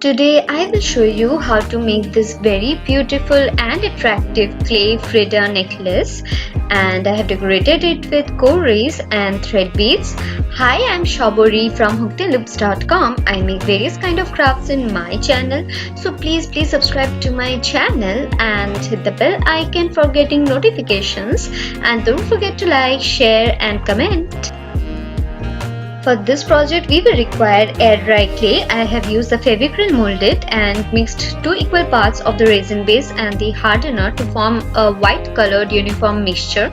Today I will show you how to make this very beautiful and attractive clay Frida necklace, and I have decorated it with cowries and thread beads. Hi, I'm Shobori from hookedandloops.com. I make various kind of crafts in my channel, so please subscribe to my channel and hit the bell icon for getting notifications, and don't forget to like, share and comment. For this project we will require air dry clay. I have used the Fevicryl molded and mixed 2 equal parts of the resin base and the hardener to form a white colored uniform mixture.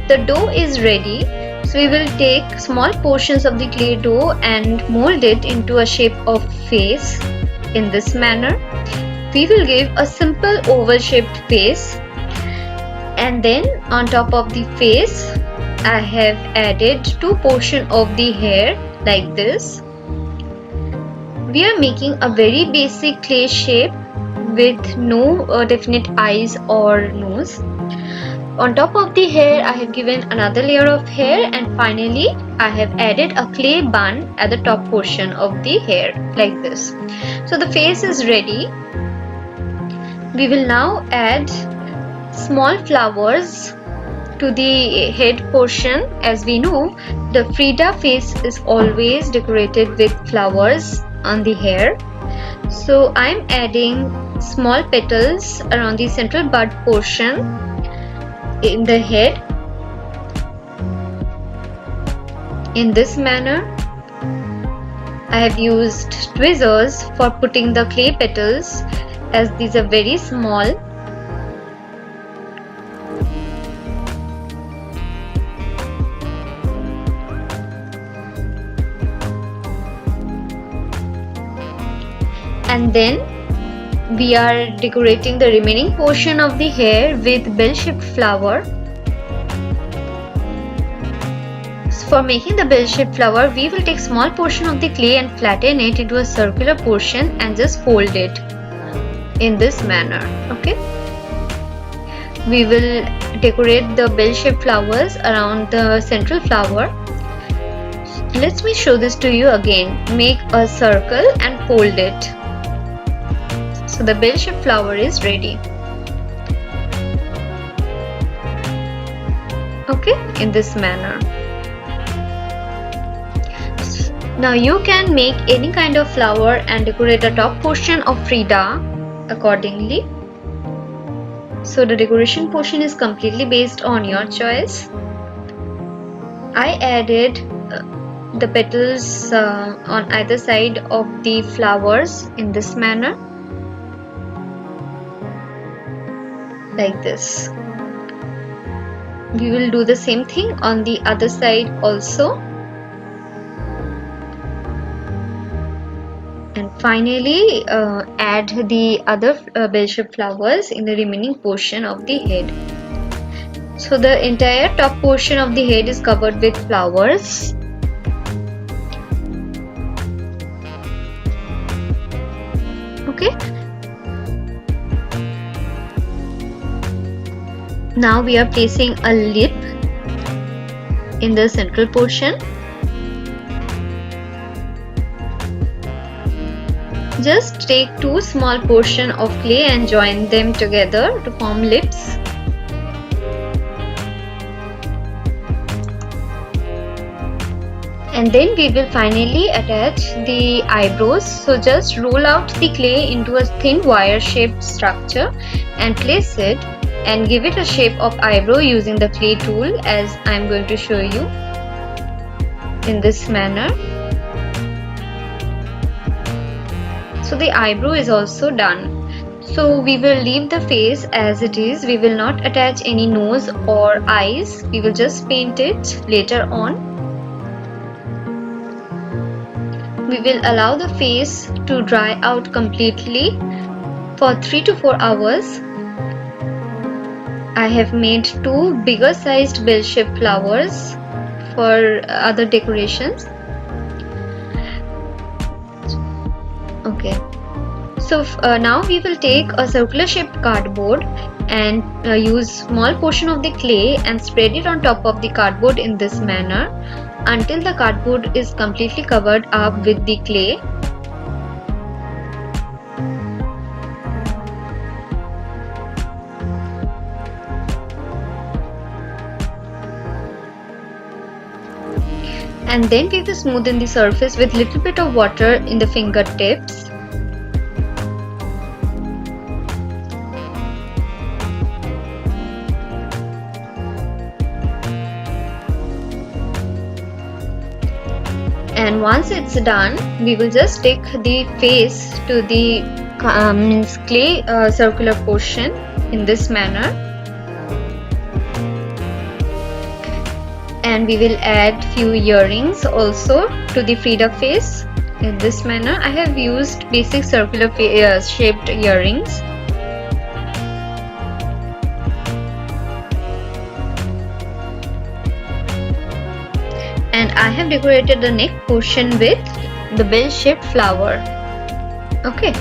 The dough is ready, so we will take small portions of the clay dough and mold it into a shape of face in this manner. We will give a simple oval shaped face, and then on top of the face I have added 2 portions of the hair like this. We are making a very basic clay shape with no definite eyes or nose. On top of the hair I have given another layer of hair, and finally I have added a clay bun at the top portion of the hair like this. So the face is ready. We will now add small flowers to the head portion. As we know, the Frida face is always decorated with flowers on the hair. So I'm adding small petals around the central bud portion in the head in this manner. I have used tweezers for putting the clay petals, as these are very small. And then we are decorating the remaining portion of the hair with bell-shaped flower. For making the bell-shaped flower, we will take small portion of the clay and flatten it into a circular portion and just fold it in this manner. Okay. We will decorate the bell-shaped flowers around the central flower. Let me show this to you again. Make a circle and fold it. So the bell-shaped flower is ready. Okay, in this manner. Now you can make any kind of flower and decorate the top portion of Frida accordingly. So the decoration portion is completely based on your choice. I added the petals on either side of the flowers in this manner, like this. We will do the same thing on the other side also. And finally add the other bell-shaped flowers in the remaining portion of the head. So the entire top portion of the head is covered with flowers. Okay. Now we are placing a lip in the central portion. Just take 2 small portions of clay and join them together to form lips. And then we will finally attach the eyebrows. So just roll out the clay into a thin wire shaped structure and place it and give it a shape of eyebrow using the clay tool, as I am going to show you in this manner. So the eyebrow is also done. So we will leave the face as it is. We will not attach any nose or eyes. We will just paint it later on. We will allow the face to dry out completely for 3 to 4 hours. I have made 2 bigger sized bell-shaped flowers for other decorations. Okay. So now we will take a circular shaped cardboard and use small portion of the clay and spread it on top of the cardboard in this manner until the cardboard is completely covered up with the clay. And then we will smoothen the surface with little bit of water in the fingertips. And once it's done, we will just stick the face to the clay circular portion in this manner. And we will add few earrings also to the Frida face in this manner. I have used basic circular shaped earrings. And I have decorated the neck portion with the bell-shaped flower. Okay.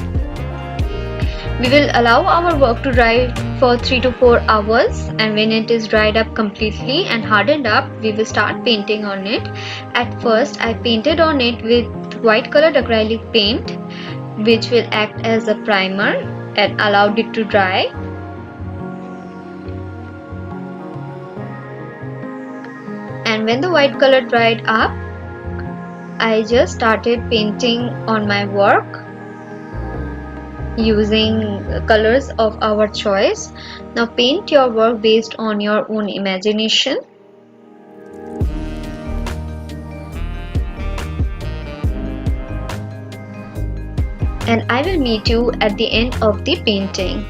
We will allow our work to dry for 3 to 4 hours, and when it is dried up completely and hardened up, we will start painting on it. At first, I painted on it with white colored acrylic paint, which will act as a primer, and allowed it to dry. And when the white color dried up, I just started painting on my work using colors of our choice. Now paint your work based on your own imagination. And I will meet you at the end of the painting.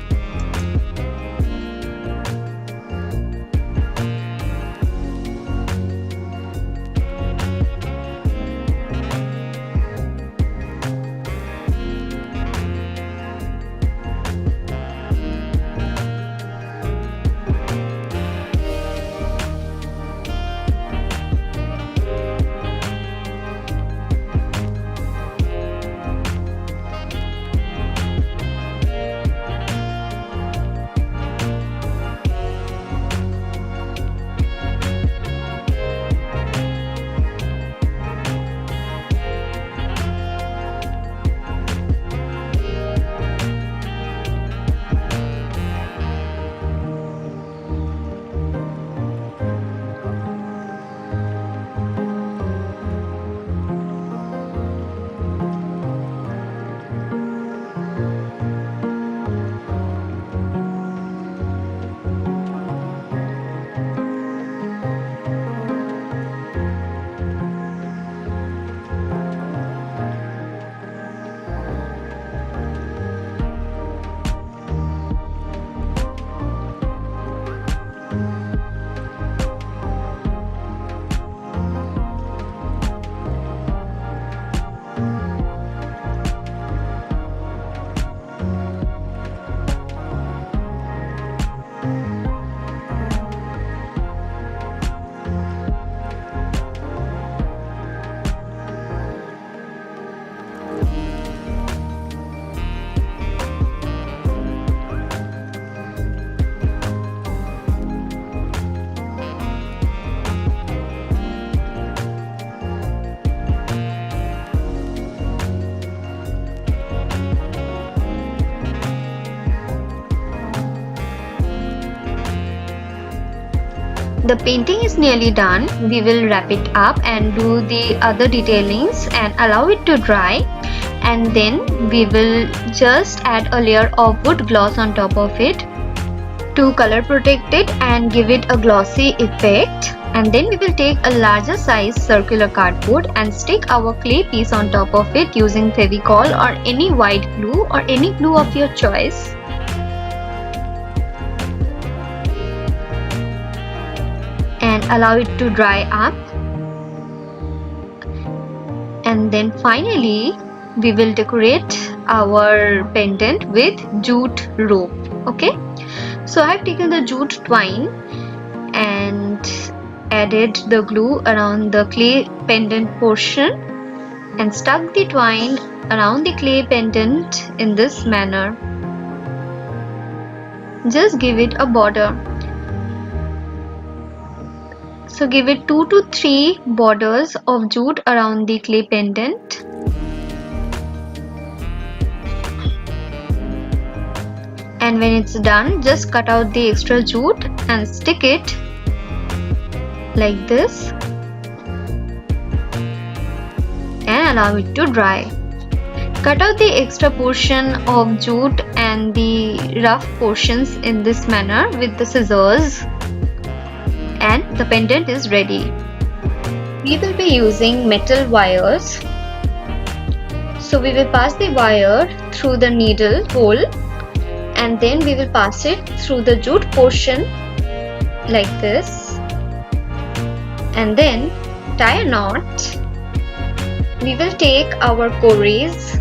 The painting is nearly done. We will wrap it up and do the other detailings and allow it to dry, and then we will just add a layer of wood gloss on top of it to color protect it and give it a glossy effect. And then we will take a larger size circular cardboard and stick our clay piece on top of it using Fevicol or any white glue or any glue of your choice. And allow it to dry up. And then finally we will decorate our pendant with jute rope. Okay, so I have taken the jute twine and added the glue around the clay pendant portion and stuck the twine around the clay pendant in this manner. Just give it a border. So give it 2 to 3 borders of jute around the clay pendant. And when it's done, just cut out the extra jute and stick it like this. and allow it to dry. Cut out the extra portion of jute and the rough portions in this manner with the scissors, and the pendant is ready. We will be using metal wires. So we will pass the wire through the needle hole and then we will pass it through the jute portion like this, and then tie a knot. We will take our cories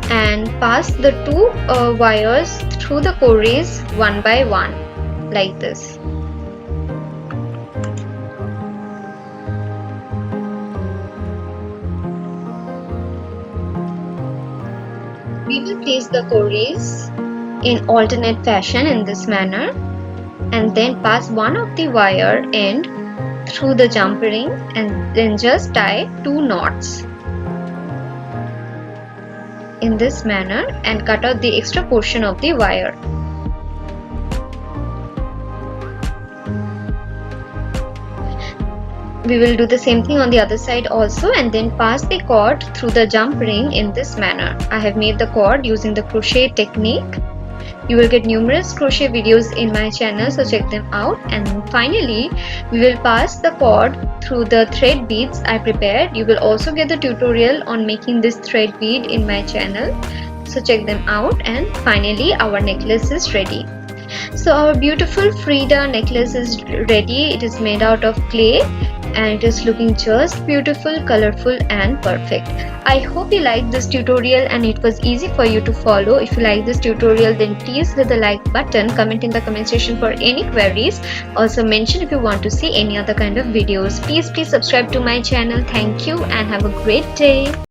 and pass the two wires through the cories one by one like this. We will place the cories in alternate fashion in this manner and then pass one of the wire end through the jump ring and then just tie 2 knots in this manner and cut out the extra portion of the wire. We will do the same thing on the other side also and then pass the cord through the jump ring in this manner. I have made the cord using the crochet technique. You will get numerous crochet videos in my channel, so check them out. And finally, we will pass the cord through the thread beads I prepared. You will also get the tutorial on making this thread bead in my channel, so check them out. And finally, our necklace is ready. So our beautiful Frida necklace is ready. It is made out of clay and it is looking just beautiful, colorful and perfect. I hope you liked this tutorial and it was easy for you to follow. If you like this tutorial, then please hit the like button, comment in the comment section for any queries. Also mention if you want to see any other kind of videos. Please subscribe to my channel. Thank you and have a great day.